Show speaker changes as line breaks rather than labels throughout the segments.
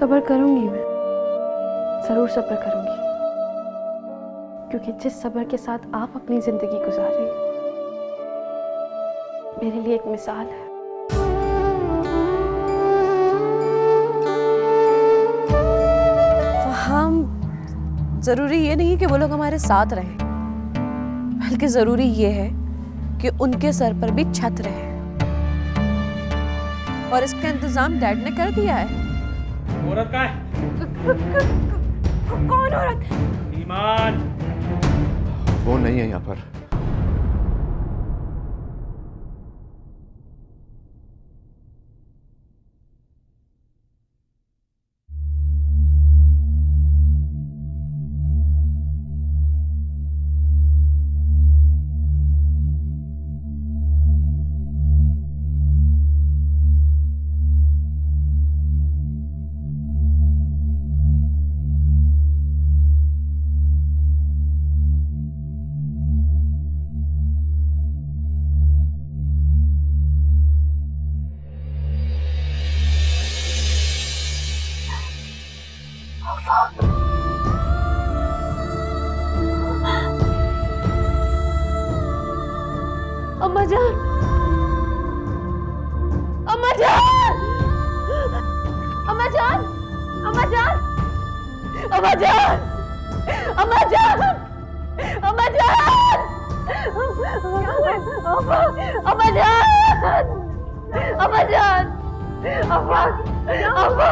सब्र करूंगी, मैं जरूर सब्र करूंगी, क्योंकि जिस सब्र के साथ आप अपनी जिंदगी गुजार रही हैं मेरे लिए एक मिसाल है।
हम जरूरी ये नहीं कि वो लोग हमारे साथ रहें, बल्कि जरूरी ये है कि उनके सर पर भी छत रहे, और इसका इंतजाम डैड ने कर दिया है।
औरत का है?
कौन औरत?
ईमान।
वो नहीं है यहाँ पर।
अम्मा जान, अम्मा जान, अम्मा जान, अम्मा जान, अम्मा जान, अम्मा जान, अम्मा जान, अम्मा जान, अम्मा जान, अम्मा, अम्मा,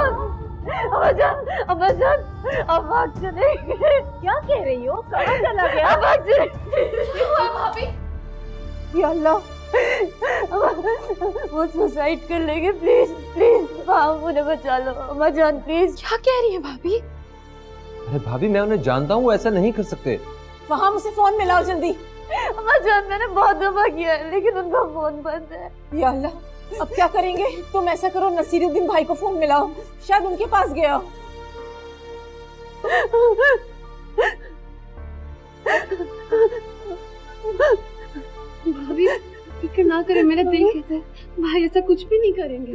अम्मा जान, अम्मा जान, अम्मा चले गए। क्या कह रही हो? कहाँ चला गया? अम्मा चले गए। भाभी, या अल्लाह, वो सुसाइड कर लेंगे। प्लीज प्लीज आप उन्हें बचा लो। अम्मा जान प्लीज। क्या कह रही है भाभी?
अरे भाभी, मैं उन्हें जानता हूँ, ऐसा नहीं कर सकते।
वहां उसे फोन मिलाओ जल्दी।
अम्मा जान, मैंने बहुत दफा किया है लेकिन उनका फोन बंद है।
या अल्लाह, अब क्या करेंगे? तुम ऐसा करो, नसीरुद्दीन भाई को फोन मिलाओ, शायद उनके पास गया हो।
भाभी फिक्र ना करें, मेरा दिल कहता है भाई ऐसा कुछ भी नहीं करेंगे।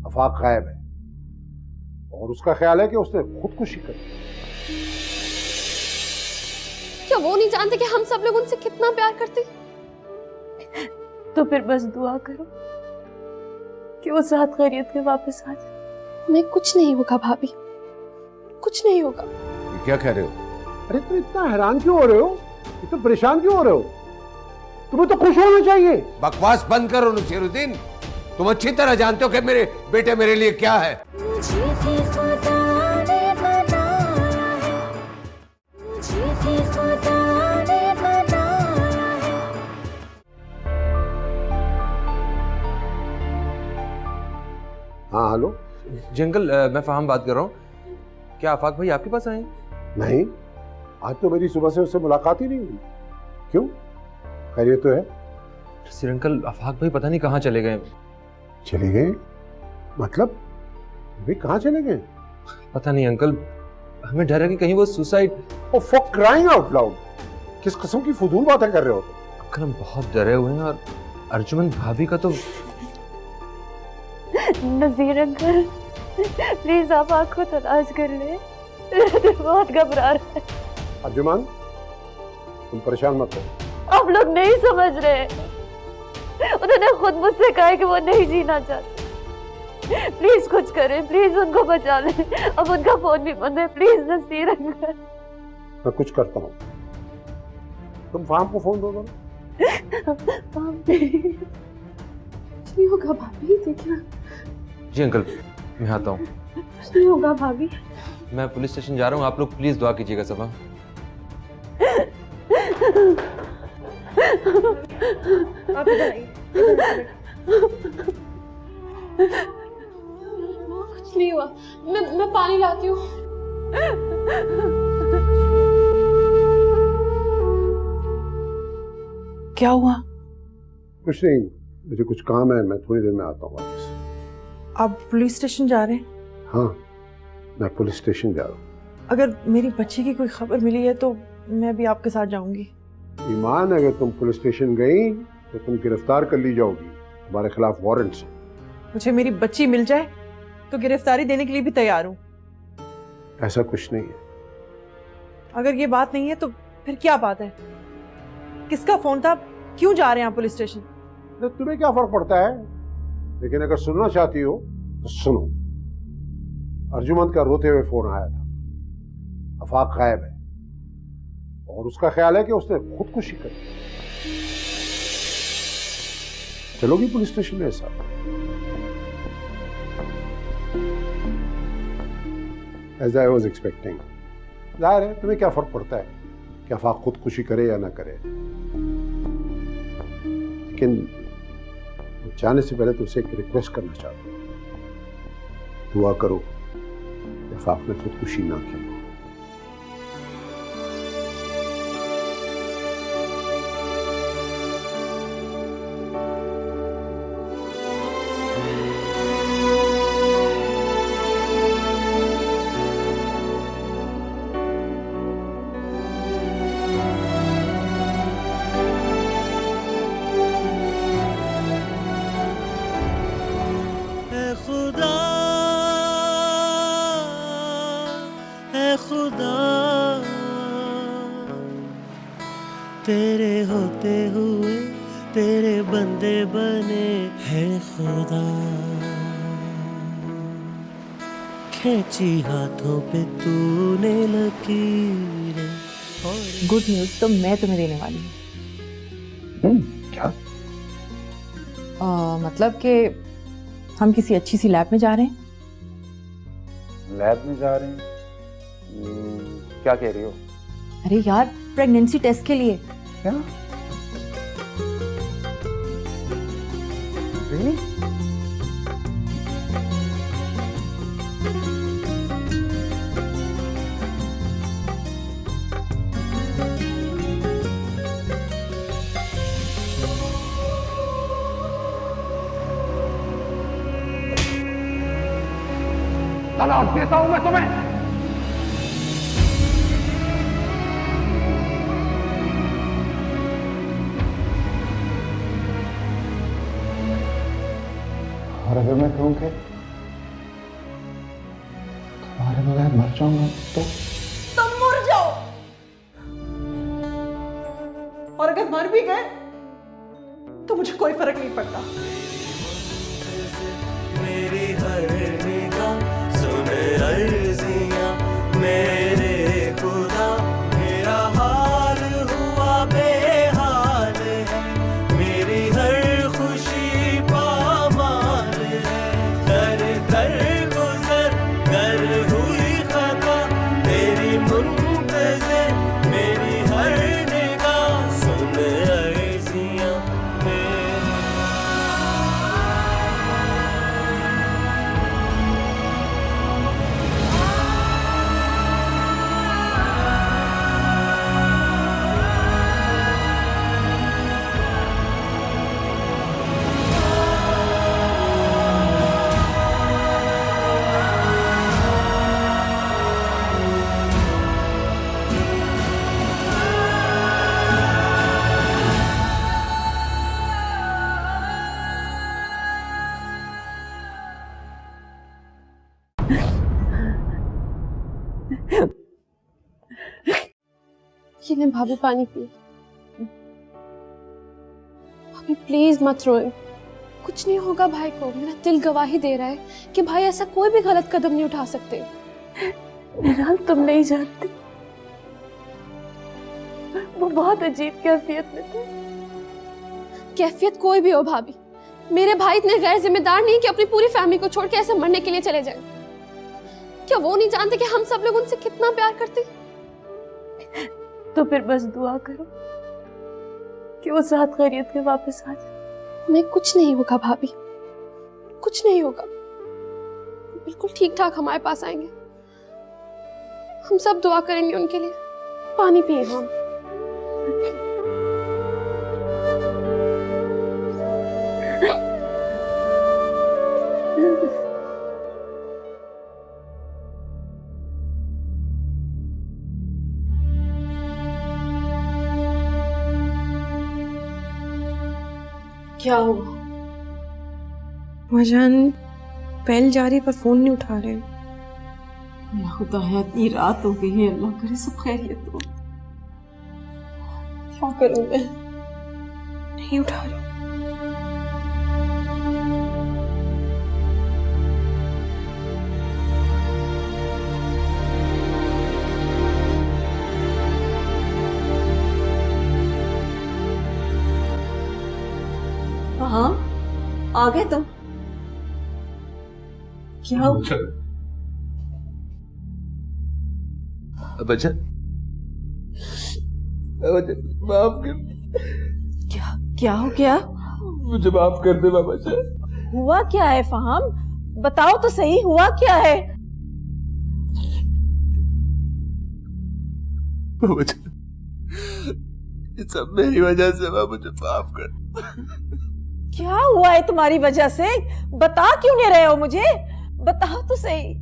आफाक गायब है और उसका ख्याल है कि उसने खुदकुशी कर।
क्या वो नहीं जानते कि हम सब लोग उनसे कितना प्यार करते? तो फिर बस दुआ करो कि वो साथ खैरियत के वापस आ जाए। हमें कुछ नहीं होगा भाभी, कुछ नहीं होगा।
ये क्या कह रहे हो? अरे तुम इतना हैरान क्यों हो रहे हो? इतना परेशान क्यों हो रहे हो? तुम्हें तो खुश होना चाहिए।
बकवास बंद करो नसीरुद्दीन, तुम अच्छी तरह जानते हो कि मेरे बेटे मेरे लिए क्या है।
हाँ हेलो।
जी अंकल, मैं फहाम बात कर रहा हूँ। क्या आफाक भाई आपके पास आए?
नहीं, आज तो मेरी सुबह से उससे मुलाकात ही नहीं हुई। क्यों, खैरियत तो है?
सिर अंकल, आफाक भाई पता नहीं कहाँ चले गए।
चले गए? मतलब वे कहाँ चले गए?
पता नहीं अंकल, हमें डर है कि कहीं वो suicide.
Oh for crying out loud, किस किस्म की फजूल बातें कर रहे हो?
अंकल हम बहुत डरे हुए हैं, और अर्जुमन भाभी का तो।
नजीर अंकल प्लीज आप आँख को तलाश कर ले, बहुत घबरा रहा है।
अर्जुमान, तुम परेशान मत हो।
आप लोग नहीं समझ रहे, उन्होंने खुद मुझसे कहा है कि वो नहीं जीना चाहते। प्लीज कुछ करें, प्लीज उनको बचा लें। अब उनका फोन भी बंद है, प्लीज नसीर अंकल।
मैं कुछ करता हूँ, तुम फाहम को फोन दो दो।
कुछ नहीं होगा भाभी, देखना।
जी अंकल, मैं आता हूँ।
कुछ नहीं होगा भाभी।
मैं पुलिस स्टेशन जा रहा हूँ, आप लोग प्लीज दुआ कीजिएगा सब।
आप इधर आइए।
कुछ नहीं हुआ, मैं पानी लाती हूँ।
क्या हुआ?
कुछ नहीं, मुझे कुछ काम है, मैं थोड़ी देर में आता हूँ वापस।
आप पुलिस स्टेशन जा रहे हैं?
हाँ, मैं पुलिस स्टेशन जा रहा हूँ।
अगर मेरी बच्ची की कोई खबर मिली है तो मैं भी आपके साथ जाऊंगी।
ईमान, अगर तुम पुलिस स्टेशन गई तो तुम गिरफ्तार कर ली जाओगी, तुम्हारे खिलाफ वारंट है।
मुझे मेरी बच्ची मिल जाए
तो गिरफ्तारी देने के लिए भी तैयार हूँ।
ऐसा कुछ नहीं है।
अगर ये बात नहीं है तो फिर क्या बात है? किसका फोन था? क्यों जा रहे हैं आप पुलिस स्टेशन?
अरे तुम्हें क्या फर्क पड़ता है? लेकिन अगर सुनना चाहती हो तो सुनो। अर्जुमंद का रोते हुए फोन आया था। आफाक गायब है और उसका ख्याल है कि उसने खुदकुशी कर ली। चलोगी पुलिस स्टेशन में? ऐसा एज आई वॉज एक्सपेक्टिंग। जाहिर है, तुम्हें क्या फर्क पड़ता है कि आफाक खुदकुशी करे या ना करे। लेकिन जाने से पहले तुमसे एक रिक्वेस्ट करना चाहता हूं। दुआ करो कि आफाक ने खुदकुशी ना की।
तेरे होते हुए तेरे बंदे बने हैं खुदा, खींची हाथों पे तूने लकीरें।
गुड न्यूज तो मैं तुम्हें देने वाली हूँ।
क्या?
मतलब कि हम किसी अच्छी सी लैब में जा रहे हैं।
लैब में जा रहे हैं? क्या कह रही हो?
अरे यार, प्रेगनेंसी टेस्ट के लिए।
क्या? Really?
तलाक देता हूं मैं तुम्हें।
और अगर मैं कहूं कि तुम्हारे बगैर मर जाऊंगा तो?
तुम मर जाओ, और अगर मर भी गए तो मुझे कोई फर्क नहीं पड़ता।
मेरी हर निगाह सुने अर्जियां मेरे खुदा, मेरा हाल हुआ बेहाल है, मेरी हर खुशी पामाल है। कर कर गुजर कर हुई खता तेरी मुंतज़िर, मेरी हर निगाह सुने अर्जियां मेरी।
ये ले भाभी, पानी पी। भाभी प्लीज मत रोए, कुछ नहीं होगा भाई को। मेरा दिल गवाही दे रहा है कि भाई ऐसा कोई भी गलत कदम नहीं उठा सकते। निराल, तुम नहीं जानते, वो बहुत अजीब कैफियत में थे। कैफियत कोई भी हो भाभी, मेरे भाई इतने गैर जिम्मेदार नहीं कि अपनी पूरी फैमिली को छोड़ के ऐसे मरने के लिए चले जाएं। क्या वो नहीं जानते कि हम सब लोग उनसे कितना प्यार करते हैं? तो फिर बस दुआ करो कि वो साथ खैरियत के वापस आ जाए। नहीं, कुछ नहीं होगा भाभी, कुछ नहीं होगा। बिल्कुल ठीक ठाक हमारे पास आएंगे। हम सब दुआ करेंगे उनके लिए। पानी पिए हम। क्या हुआ?
वजन बेल जा रही पर फोन नहीं उठा रहे।
अल्लाह खुदा है, इतनी रात हो गई है, अल्लाह करे सब खैरियत हो। क्या करूं मैं?
नहीं उठा रहे।
हाँ, आ गए तुम? क्या हो?
बच्चा माफ कर,
क्या क्या हो गया?
मुझे माफ कर दे बाबा जी।
हुआ क्या है फहम? बताओ तो सही, हुआ क्या है?
बाबा जी, ये सब मेरी वजह से, बाबा मुझे माफ कर।
क्या हुआ है तुम्हारी वजह से? बता क्यों नहीं रहे हो मुझे? बताओ तो सही,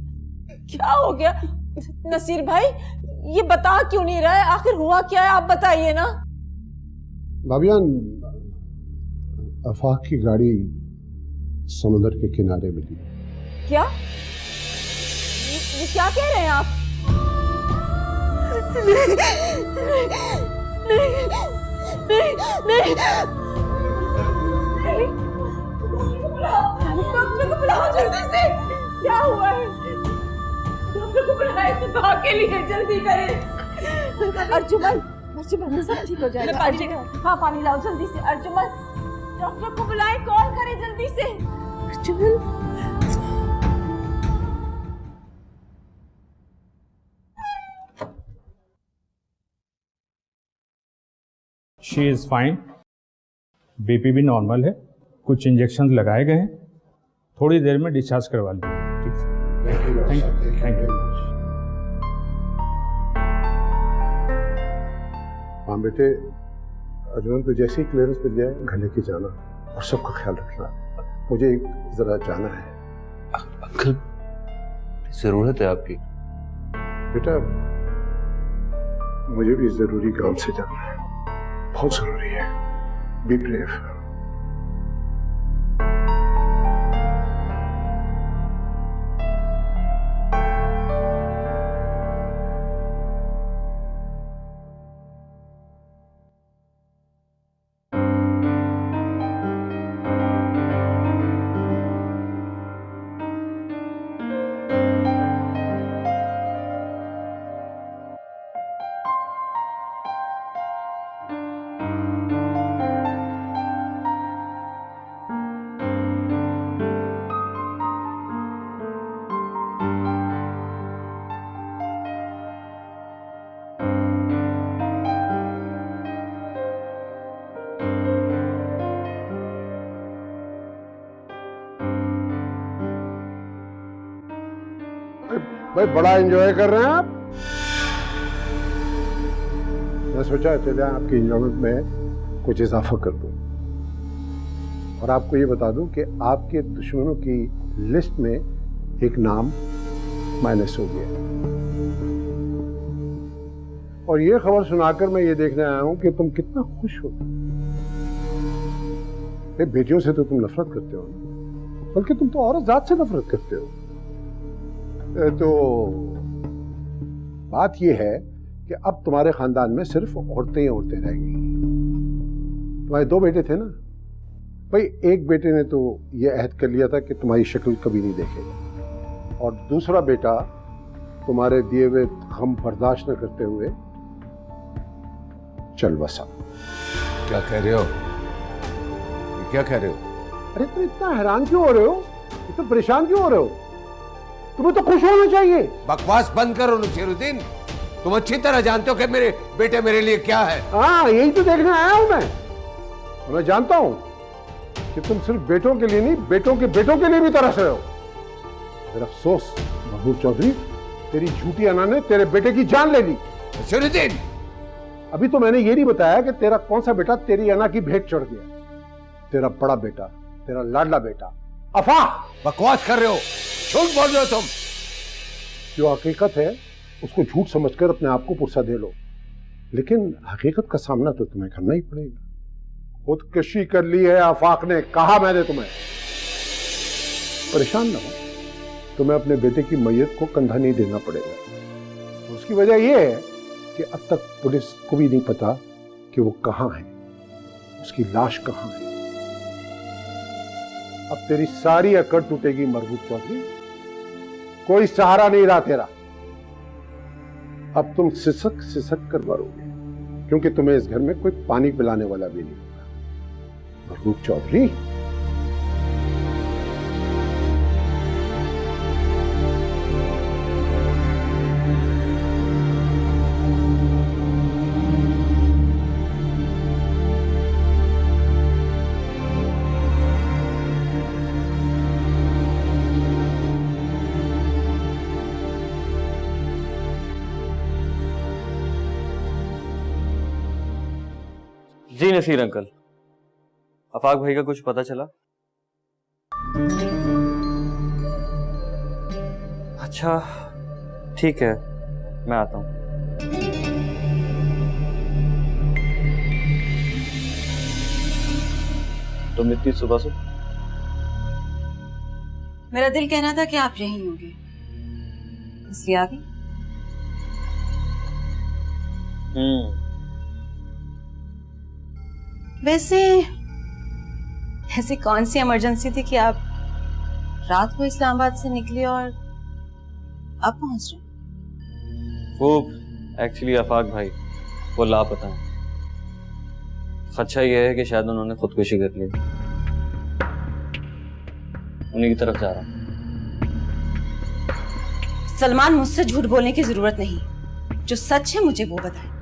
क्या हो गया? नसीर भाई, ये बता क्यों नहीं रहा है? आखिर हुआ क्या है, आप बताइए ना।
भाभियान, आफाक की गाड़ी समुद्र के किनारे मिली।
क्या? ये क्या कह रहे हैं आप? नहीं, नहीं, डॉक्टर को बुलाओ जल्दी से। क्या हुआ है? डॉक्टर को बुलाए तो के लिए जल्दी करें। अर्जुमन, अर्जुमन सब ठीक हो जाएगा। हाँ, पानी लाओ जल्दी से। अर्जुमन, डॉक्टर को बुलाए, कॉल करें जल्दी से। Arjuman,
she is fine, BP भी नॉर्मल है, कुछ इंजेक्शन लगाए गए हैं, थोड़ी देर में डिस्चार्ज करवा लीजिए। ठीक है, थैंक यू।
हाँ बेटे, अर्जुन को जैसे ही क्लियरेंस मिल जाए घर लेके जाना और सबका ख्याल रखना। मुझे जरा जाना है।
अंकल, जरूरत है आपकी।
बेटा, मुझे भी जरूरी काम से जाना है, बहुत जरूरी है। Be brave. भाई बड़ा एंजॉय कर रहे हैं आप। मैं सोचा चले आपकी एंजॉयमेंट में कुछ इजाफा कर दूं और आपको ये बता दूं कि आपके दुश्मनों की लिस्ट में एक नाम माइनस हो गया और ये खबर सुनाकर मैं ये देखने आया हूं कि तुम कितना खुश हो। बेटियों से तो तुम नफरत करते हो, बल्कि तुम तो औरत जात से नफरत करते हो। तो बात यह है कि अब तुम्हारे खानदान में सिर्फ औरतें ही औरतें रह गई। तुम्हारे दो बेटे थे ना भाई, एक बेटे ने तो यह अहद कर लिया था कि तुम्हारी शक्ल कभी नहीं देखेगा और दूसरा बेटा तुम्हारे दिए हुए गम बर्दाश्त न करते हुए चल बसा।
क्या कह रहे हो? क्या कह रहे हो?
अरे तुम इतना हैरान क्यों हो रहे हो? इतना परेशान क्यों हो रहे हो? तुम्हें तो खुश होना चाहिए।
बकवास बंद करो नसीरुद्दीन, तुम अच्छी तरह जानते हो कि मेरे बेटे मेरे लिए क्या है।
हाँ, यही तो देखने आया हूं मैं जानता हूं कि तुम सिर्फ बेटों के लिए नहीं, बेटों के बेटों के लिए भी तरस रहे हो। फिर अफसोस महबूब चौधरी, तेरी झूठी अना ने तेरे बेटे की जान ले ली।
नसीरुद्दीन,
अभी तो मैंने ये नहीं बताया कि तेरा कौन सा बेटा तेरी अना की भेंट चढ़ गया। तेरा बड़ा बेटा, तेरा लाडला बेटा अफा।
बकवास कर रहे हो, झूठ बोल रहे हो तुम।
जो हकीकत है उसको झूठ समझकर अपने आप को पुरसा दे लो, लेकिन हकीकत का सामना तो तुम्हें करना ही पड़ेगा। खुदकशी कर ली है आफाक ने, कहा मैंने तुम्हें। परेशान ना हो, तुम्हें अपने बेटे की मैयत को कंधा नहीं देना पड़ेगा। उसकी वजह यह है कि अब तक पुलिस को भी नहीं पता कि वो कहां है, उसकी लाश कहां है। अब तेरी सारी अकड़ टूटेगी मरबूत चौधरी, कोई सहारा नहीं रहा तेरा। अब तुम सिसक सिसक कर मरोगे, क्योंकि तुम्हें इस घर में कोई पानी पिलाने वाला भी नहीं होगा। मरबूत चौधरी,
जी नसीर अंकल, अफाक भाई का कुछ पता चला? अच्छा ठीक है, मैं आता हूं। तुम इतनी सुबह से?
मेरा दिल कहना था कि आप यहीं होंगे, इसलिए आ गई। वैसे ऐसी कौन सी इमरजेंसी थी कि आप रात को इस्लामाबाद से निकले और अब पहुंच रहे?
वो एक्चुअली अफाक भाई वो लापता है। खदशा ये है कि शायद उन्होंने खुदकुशी कर ली। उन्हीं की तरफ जा रहा हूं।
सलमान, मुझसे झूठ बोलने की जरूरत नहीं, जो सच है मुझे वो बताएं।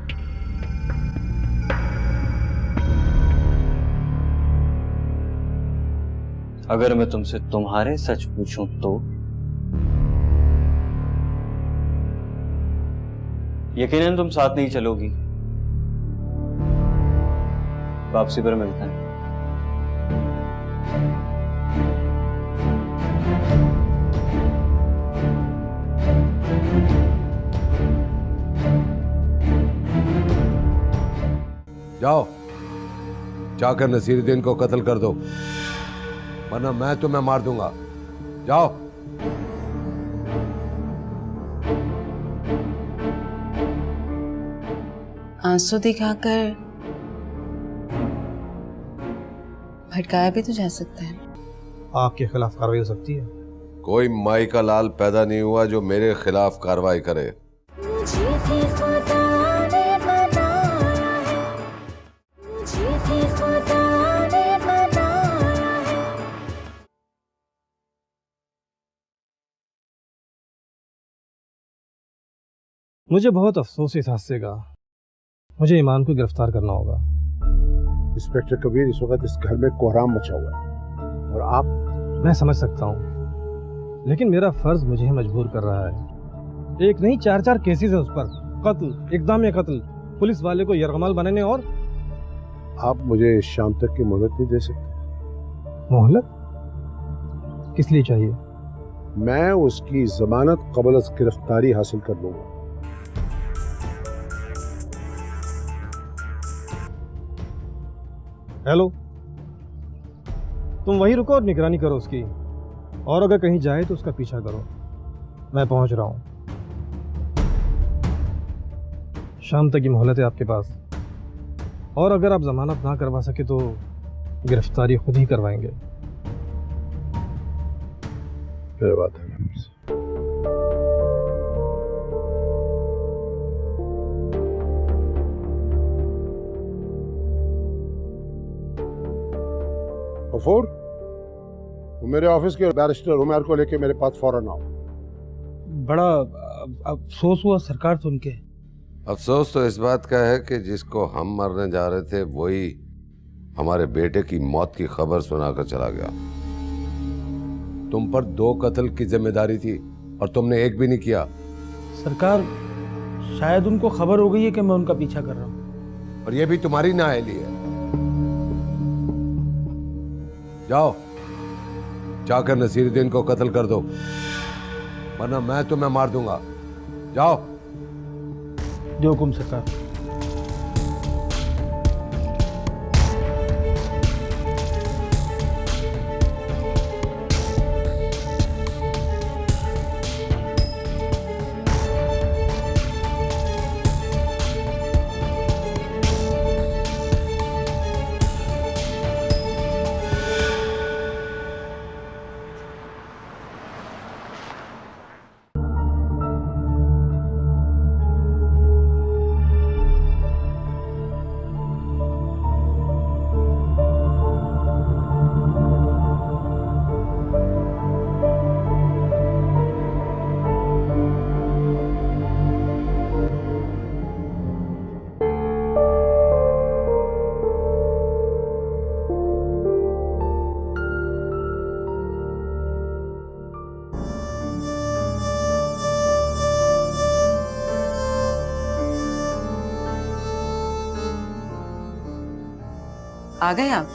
अगर मैं तुमसे तुम्हारे सच पूछूं तो यकीनन तुम साथ नहीं चलोगी। वापसी पर मिलते हैं।
जाओ, जाकर नसीरुद्दीन को कत्ल कर दो, वरना मैं तुम्हें मार दूंगा। जाओ।
आंसू दिखाकर भटकाया भी तो जा सकता है।
आपके खिलाफ कार्रवाई हो सकती है।
कोई माई का लाल पैदा नहीं हुआ जो मेरे खिलाफ कार्रवाई करे।
मुझे बहुत अफसोस इस हादसे का। मुझे ईमान को गिरफ्तार करना होगा।
इंस्पेक्टर कबीर, इस वक्त इस घर में कोहराम मचा हुआ है और आप।
मैं समझ सकता हूँ, लेकिन मेरा फर्ज मुझे मजबूर कर रहा है। एक नहीं 4-4 केसेस है उस पर, कत्ल, इक़दाम कत्ल, पुलिस वाले को यरगमाल बनाने। और
आप मुझे शाम तक की मोहलत नहीं दे सकते?
मोहलत किस लिए चाहिए?
मैं उसकी जमानत कबल अज गिरफ्तारी हासिल कर लूंगा।
हेलो, तुम वहीं रुको और निगरानी करो उसकी, और अगर कहीं जाए तो उसका पीछा करो। मैं पहुंच रहा हूं। शाम तक की मोहलत है आपके पास, और अगर आप जमानत ना करवा सके तो गिरफ्तारी खुद ही करवाएंगे।
फिर बात है। गफूर, वो मेरे ऑफिस के बैरिस्टर उमर को लेके मेरे पास फौरन आओ।
बड़ा अफसोस हुआ सरकार सुन के।
अफसोस तो इस बात का है कि जिसको हम मरने जा रहे थे वही हमारे बेटे की मौत की खबर सुनाकर चला गया। तुम पर 2 कत्ल की जिम्मेदारी थी और तुमने एक भी नहीं किया।
सरकार, शायद उनको खबर हो गई है कि मैं उनका पीछा कर रहा हूं,
और ये भी तुम्हारी नाअहली है। जाओ, जाकर नसीरुद्दीन को कत्ल कर दो, वरना मैं तुम्हें मार दूंगा। जाओ।
जो हुकुम सरकार।
आ गए आप?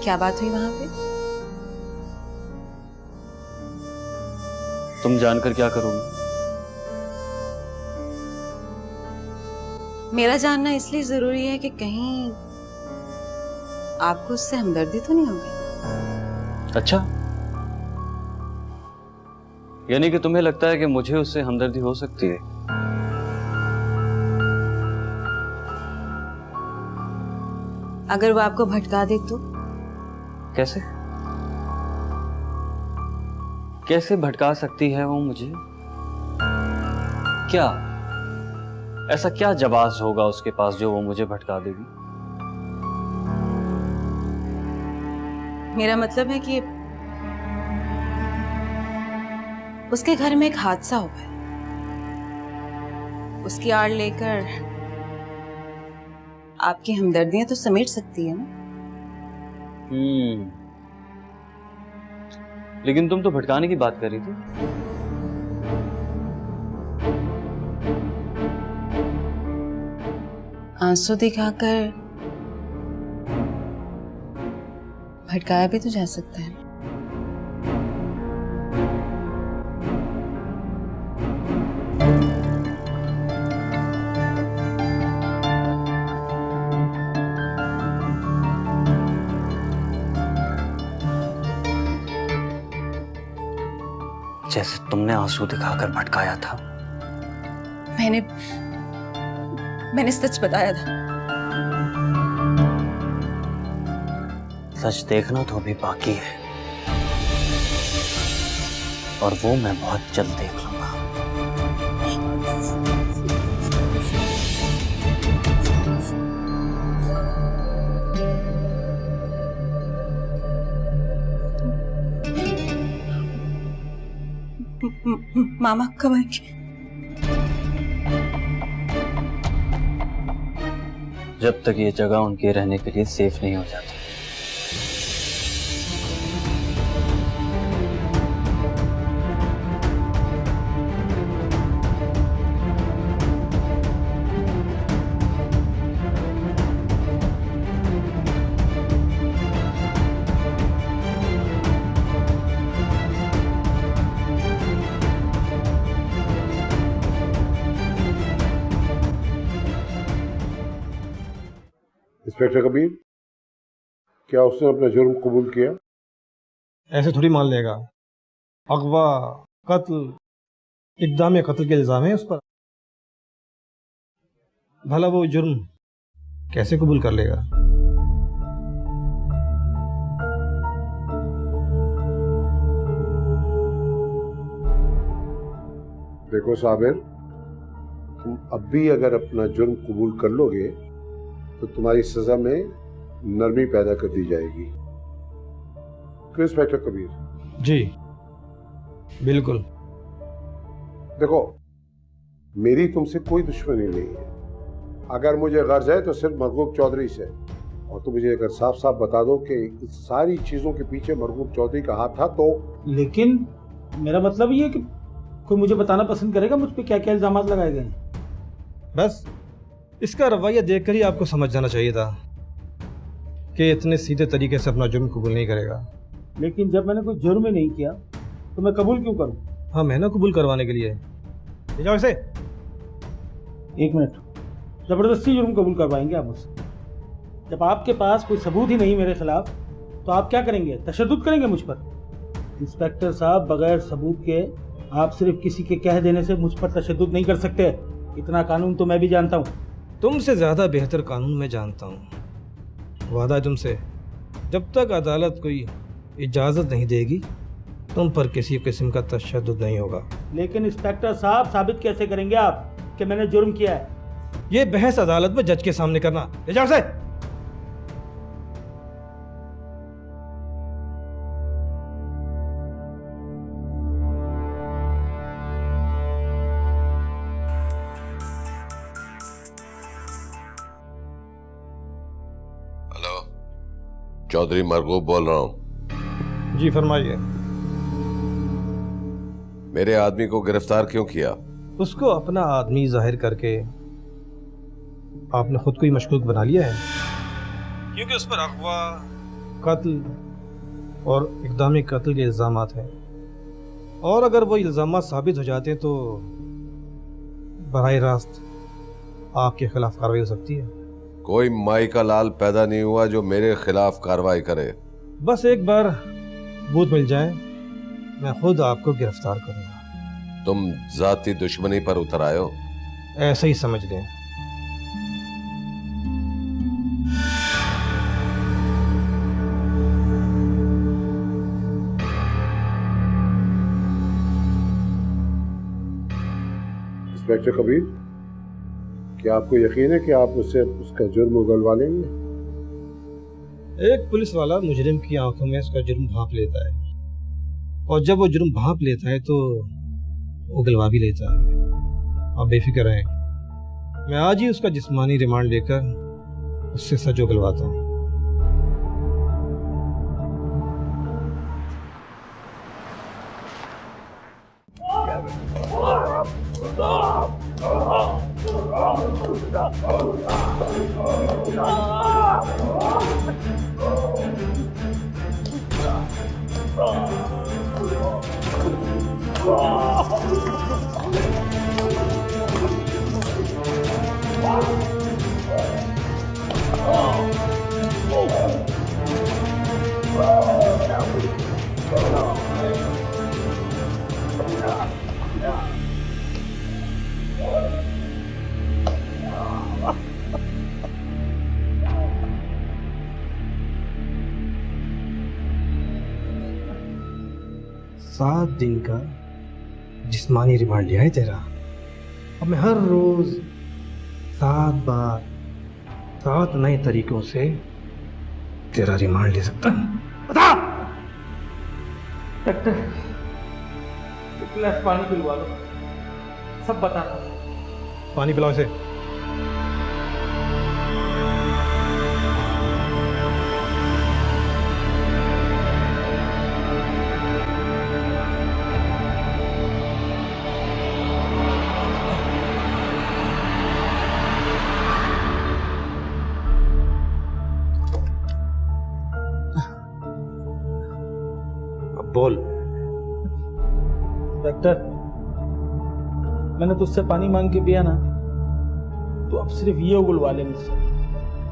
क्या बात हुई वहां पे?
तुम जानकर क्या करोगी?
मेरा जानना इसलिए जरूरी है कि कहीं आपको उससे हमदर्दी तो नहीं होगी?
अच्छा, यानी कि तुम्हें लगता है कि मुझे उससे हमदर्दी हो सकती है?
अगर वो आपको भटका दे तो?
कैसे? कैसे भटका सकती है वो मुझे? क्या ऐसा क्या जवाब होगा उसके पास जो वो मुझे भटका देगी?
मेरा मतलब है कि उसके घर में एक हादसा हुआ है, उसकी आड़ लेकर आपकी हमदर्दियां तो समेट सकती है ना?
लेकिन तुम तो भटकाने की बात कर रही थी।
आंसू दिखाकर भटकाया भी तो जा सकता है।
जैसे तुमने आंसू दिखाकर भटकाया था।
मैंने सच बताया था।
सच देखना तो अभी बाकी है, और वो मैं बहुत जल्द देख लूंगा।
मामा कब आएंगे?
जब तक ये जगह उनके रहने के लिए सेफ नहीं हो जाती।
इंस्पेक्टर कबीर, क्या उसने अपना जुर्म कबूल किया?
ऐसे थोड़ी मान लेगा। अगवा, कत्ल, इक़दाम कत्ल के इल्जाम है उस पर। भला वो जुर्म कैसे कबूल कर लेगा?
देखो साबिर, तुम अब भी अगर अपना जुर्म कबूल कर लोगे तो तुम्हारी सजा में नरमी पैदा कर दी जाएगी। क्यों इंस्पेक्टर कबीर?
जी बिल्कुल।
देखो, मेरी तुमसे कोई दुश्मनी नहीं है। अगर मुझे गर्ज है तो सिर्फ मरगूब चौधरी से, और तुम मुझे अगर साफ साफ बता दो कि इस सारी चीजों के पीछे मरगूब चौधरी का हाथ था तो।
लेकिन मेरा मतलब ये है कि कोई मुझे बताना पसंद करेगा मुझ पे क्या क्या इल्जाम लगाए गए हैं।
बस इसका रवैया देखकर ही आपको समझ जाना चाहिए था कि इतने सीधे तरीके से अपना जुर्म कबूल नहीं करेगा।
लेकिन जब मैंने कोई जुर्म ही नहीं किया तो मैं कबूल क्यों करूं?
हाँ, मैं ना कबूल करवाने के लिए। ले जाओ इसे।
एक मिनट, जबरदस्ती जुर्म कबूल करवाएंगे आप मुझसे? जब आपके पास कोई सबूत ही नहीं मेरे खिलाफ तो आप क्या करेंगे? तशद्दुद करेंगे मुझ पर? इंस्पेक्टर साहब, बगैर सबूत के आप सिर्फ किसी के कह देने से मुझ पर तशद्दुद नहीं कर सकते। इतना कानून तो मैं भी जानता हूँ।
तुमसे ज़्यादा बेहतर कानून मैं जानता हूँ। वादा है तुमसे, जब तक अदालत कोई इजाज़त नहीं देगी तुम पर किसी किस्म का तशद्दुद नहीं होगा।
लेकिन इंस्पेक्टर साहब, साबित कैसे करेंगे आप कि मैंने जुर्म किया है?
ये बहस अदालत में जज के सामने करना। ले जाओ से।
चौधरी मरगूब बोल रहा हूं।
जी फरमाइए।
मेरे आदमी को गिरफ्तार क्यों किया?
उसको अपना आदमी जाहिर करके आपने खुद को ही मशकूक बना लिया है, क्योंकि उस पर अगवा, कत्ल और इक़दाम कत्ल के इल्ज़ामात हैं, और अगर वो इल्ज़ामात साबित हो जाते हैं तो बराह रास्त आपके खिलाफ कार्रवाई हो सकती है।
कोई माई का लाल पैदा नहीं हुआ जो मेरे खिलाफ कार्रवाई करे।
बस एक बार बूथ मिल जाए, मैं खुद आपको गिरफ्तार करूंगा।
तुम जाती दुश्मनी पर उतर आए हो?
ऐसा ही समझ लें।
इंस्पेक्टर कबीर, क्या आपको यकीन है कि आप उससे उसका जुर्म उगलवा लेंगे?
एक पुलिस वाला मुजरिम की आंखों में उसका जुर्म भांप लेता है, और जब वो जुर्म भांप लेता है तो उगलवा भी लेता है। आप बेफिक्र रहें, मैं आज ही उसका जिस्मानी रिमांड लेकर उससे सच उगलवाता हूँ। सात दिन का जिस्मानी रिमांड लिया है तेरा। अब मैं हर रोज 7 बार 7 नए तरीकों से तेरा रिमांड ले सकता हूँ। बता।
डॉक्टर, एक गिलास पानी पिलवा लो, सब बता।
पानी पिलाओ इसे। बोल।
डॉक्टर, मैंने तुझसे पानी मांग के पिया ना, तो अब सिर्फ ये उगलवा ले मुझसे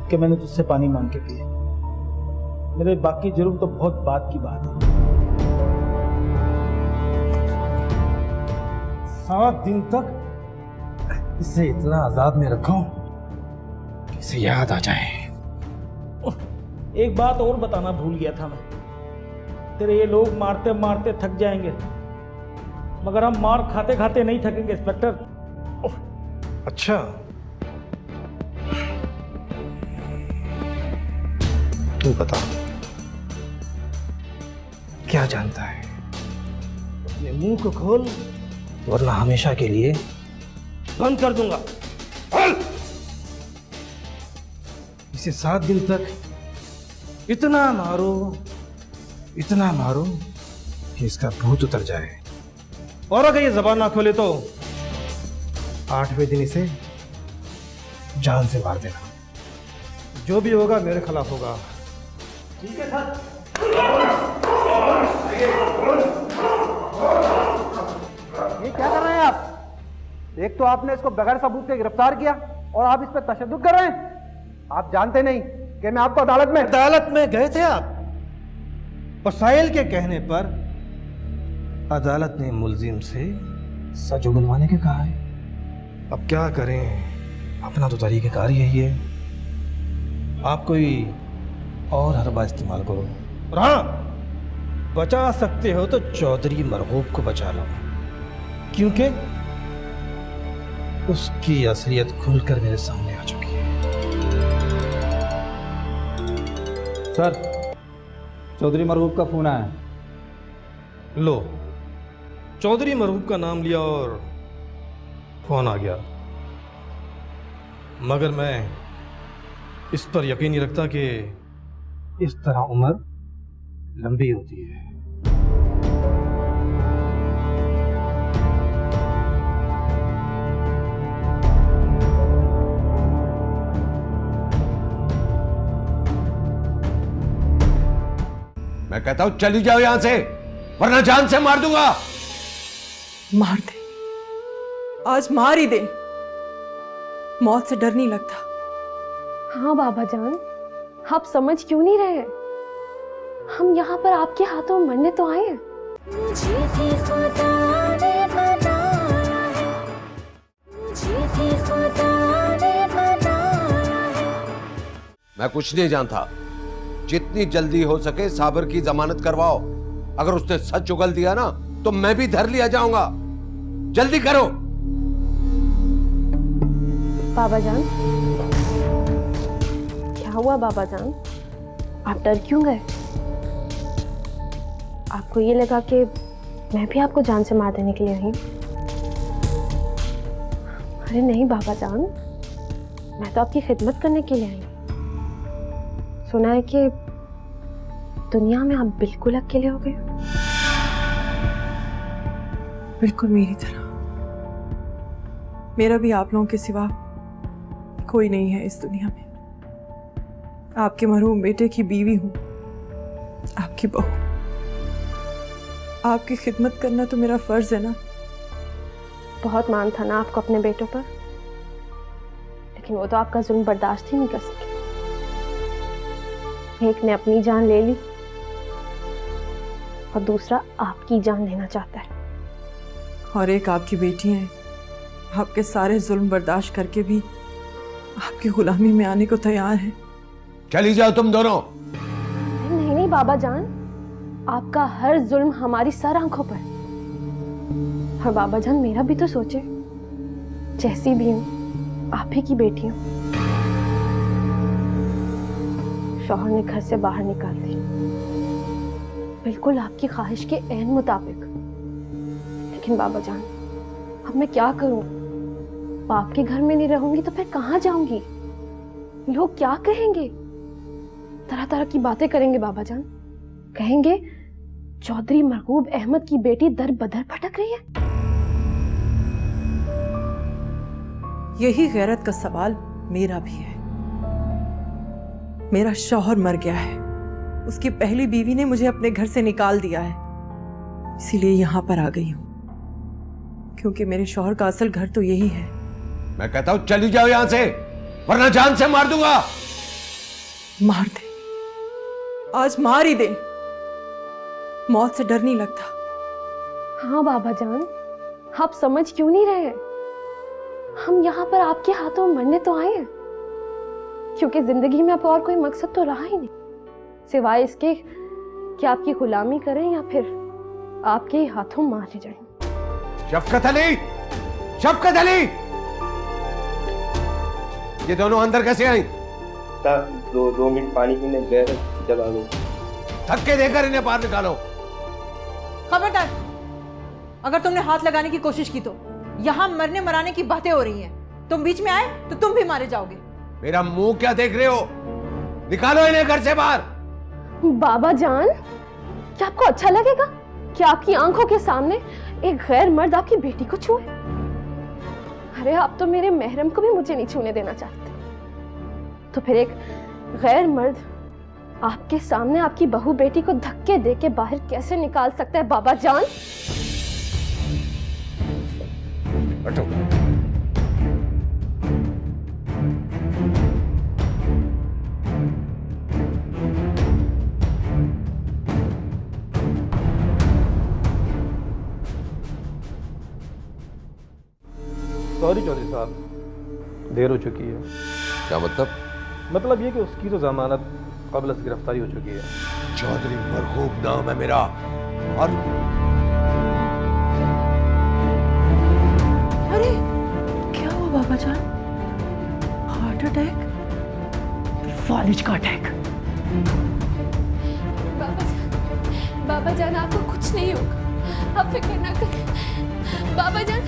कि मैंने तुझसे पानी मांग के पिया। मेरे बाकी जुर्म तो बहुत बात की बात है।
7 दिन तक इसे इतना आजाद में रखो कि इसे याद आ जाए।
एक बात और बताना भूल गया था मैं, तेरे ये लोग मारते मारते थक जाएंगे, मगर हम मार खाते खाते नहीं थकेंगे इंस्पेक्टर।
अच्छा, तू बता, क्या जानता है? अपने मुंह को खोल, वरना हमेशा के लिए बंद कर दूंगा। इसे 7 दिन तक इतना मारो कि इसका भूत उतर जाए, और अगर ये जबान ना खोले तो 8वें दिन इसे जान से मार देना। जो भी होगा मेरे खिलाफ होगा।
ठीक है सर।
ये क्या कर रहे हैं आप? एक तो आपने इसको बगैर सबूत के गिरफ्तार किया, और आप इस पर तशद्दुद कर रहे हैं। आप जानते नहीं कि मैं आपको अदालत में
गए थे आप, और साहिल के कहने पर अदालत ने मुलजिम से सच उगलवाने के कहा है। अब क्या करें, अपना तो तरीक़ेकार यही है। आप कोई और हरबा इस्तेमाल करो, और हाँ, बचा सकते हो तो चौधरी मरगूब को बचा लो, क्योंकि उसकी असलियत खुलकर मेरे सामने आ चुकी है।
सर, चौधरी मरगूब का फोन आया।
लो, चौधरी मरगूब का नाम लिया और फोन आ गया, मगर मैं इस पर यकीन नहीं रखता कि इस तरह उम्र लंबी होती है।
मैं कहता हूं चली जाओ यहां से, वरना जान से मार दूंगा।
मार दे, आज मार ही दे। मौत से डर नहीं लगता।
हाँ बाबा जान, आप समझ क्यों नहीं रहे? हम यहाँ पर आपके हाथों मरने तो आए हैं।
मैं कुछ नहीं जानता। जितनी जल्दी हो सके साबर की जमानत करवाओ। अगर उसने सच उगल दिया ना तो मैं भी धर लिया जाऊंगा। जल्दी करो।
बाबा जान, क्या हुआ बाबा जान? आप डर क्यों गए? आपको ये लगा कि मैं भी आपको जान से मार देने के लिए आई? अरे नहीं बाबा जान, मैं तो आपकी खिदमत करने के लिए आई। सुना है कि दुनिया में आप बिल्कुल अकेले हो गए।
बिल्कुल मेरी तरह। मेरा भी आप लोगों के सिवा कोई नहीं है इस दुनिया में। आपके मरहूम बेटे की बीवी हूं, आपकी बहू। आपकी खिदमत करना तो मेरा फर्ज है ना।
बहुत मान था ना आपको अपने बेटों पर, लेकिन वो तो आपका जुल्म बर्दाश्त ही नहीं कर सके। एक ने अपनी जान ले ली और दूसरा आपकी जान लेना चाहता है।
और एक आपकी बेटी है, आपके सारे जुल्म बर्दाश्त करके भी आपकी गुलामी में आने को तैयार है।
चली जाओ तुम दोनों।
नहीं नहीं बाबा जान, आपका हर जुल्म हमारी सर आंखों पर। और बाबा जान मेरा भी तो सोचे, जैसी भी हूं आप ही की बेटी हूं। शौहर ने घर से बाहर निकाल दी, बिल्कुल आपकी ख्वाहिश के ऐन मुताबिक। लेकिन बाबा जान, अब मैं क्या करूं? बाप के घर में नहीं रहूंगी तो फिर कहां जाऊंगी? लोग क्या कहेंगे? तरह तरह की बातें करेंगे बाबा जान। कहेंगे चौधरी महबूब अहमद की बेटी दर बदर भटक रही है।
यही गैरत का सवाल मेरा भी है। मेरा शौहर मर गया है, उसकी पहली बीवी ने मुझे अपने घर से निकाल दिया है, इसीलिए यहां पर आ गई हूं, क्योंकि मेरे शौहर का असल घर तो यही है।
मैं कहता हूं चली जाओ यहां से, वरना जान से मार दूंगा।
मार दे, आज मार ही दे। मौत से डर नहीं लगता।
हाँ बाबा जान, आप समझ क्यों नहीं रहे? हम यहाँ पर आपके हाथों मरने तो आए हैं, क्योंकि जिंदगी में अब और कोई मकसद तो रहा ही नहीं, सिवाय इसके कि आपकी गुलामी करें या फिर आपके ही हाथों मारे जाएं।
शफकत अली, शफकत अली, ये दोनों अंदर कैसे आई?
दो मिनट पानी पीने गए जब आ गए।
धक्के देकर इन्हें बाहर निकालो।
खबरदार, अगर तुमने हाथ लगाने की कोशिश की तो यहाँ मरने मराने की बातें हो रही हैं। तुम बीच में आए तो तुम भी मारे जाओगे।
मेरा मुंह क्या देख रहे हो? निकालो इन्हें घर से बाहर।
बाबा जान, क्या आपको अच्छा लगेगा कि आपकी आंखों के सामने एक गैर मर्द आपकी बेटी को छुए? अरे आप तो मेरे महरम को भी मुझे नहीं छूने देना चाहते, तो फिर एक गैर मर्द आपके सामने आपकी बहू बेटी को धक्के दे के बाहर कैसे निकाल सकता है बाबा जान?
हटो।
सॉरी चौधरी साहब, देर हो चुकी है।
क्या मतलब?
मतलब ये कि उसकी तो जमानत कबल से गिरफ्तारी हो चुकी है।
चौधरी मरहूब नाम है मेरा। और
अरे क्या हुआ बाबा जान? Heart attack? फालिज का अटैक?
बाबा जान आपको कुछ नहीं होगा, आप फिक्र ना करें। बाबा जान